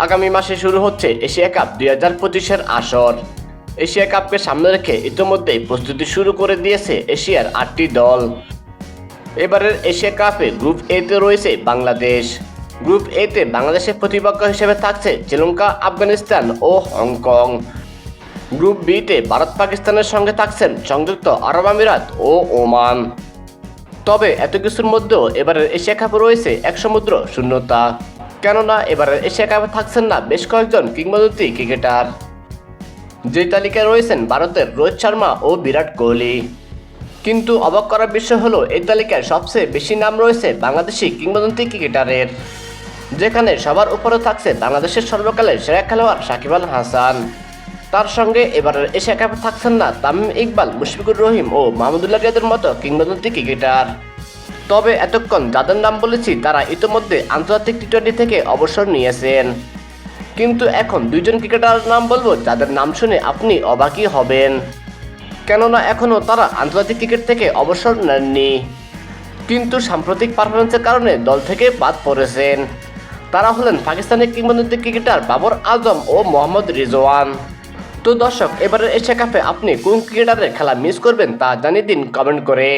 আগামী মাসে শুরু হচ্ছে এশিয়া কাপ 2025-এর আসর। এশিয়া কাপকে সামনে রেখে ইতিমধ্যেই প্রস্তুতি শুরু করে দিয়েছে এশিয়ার 8টি দল। এবারের এশিয়া কাপে গ্রুপ এতে রয়েছে বাংলাদেশ। গ্রুপ এতে বাংলাদেশের প্রতিপক্ষ হিসেবে থাকছে শ্রীলঙ্কা, আফগানিস্তান ও হংকং। গ্রুপ বিতে ভারত পাকিস্তানের সঙ্গে থাকছেন সংযুক্ত আরব আমিরাত ও ওমান। তবে এত কিছুর মধ্যেও এবারের এশিয়া কাপে রয়েছে এক সমুদ্র শূন্যতা, কেননা এবারের এশিয়া কাপে থাকছেন না বেশ কয়েকজন কিংবদন্তি ক্রিকেটার। যে তালিকায় রয়েছেন ভারতের রোহিত শর্মা ও বিরাট কোহলি। কিন্তু অবাক করার বিষয় হলো এই তালিকায় সবচেয়ে বেশি নাম রয়েছে বাংলাদেশি কিংবদন্তি ক্রিকেটারের, যেখানে সবার উপরে থাকছে বাংলাদেশের সর্বকালের সেরা খেলোয়াড় সাকিব আল হাসান। তার সঙ্গে এবারের এশিয়া কাপে থাকছেন না তামিম ইকবাল, মুশফিকুর রহিম ও মাহমুদুল্লাহ রিয়াদের মতো কিংবদন্তি ক্রিকেটার। তবে এতক্ষণ যাদের নাম বলেছি তারা ইতিমধ্যে আন্তর্জাতিক টি-20 থেকে অবসর নিয়েছেন। কিন্তু এখন দুইজন ক্রিকেটারের নাম বলবো যাদের নাম শুনে আপনি অবাকই হবেন, কেননা এখনও তারা আন্তর্জাতিক ক্রিকেট থেকে অবসর নেননি, কিন্তু সাম্প্রতিক পারফরমেন্সের কারণে দল থেকে বাদ পড়েছেন। তারা হলেন পাকিস্তানের কিংবদন্তি ক্রিকেটার বাবর আজম ও মোহাম্মদ রিজওয়ান। তো দর্শক, এবারের এশিয়া কাপে আপনি কোন ক্রিকেটারের খেলা মিস করবেন তা জানিয়ে দিন কমেন্ট করে।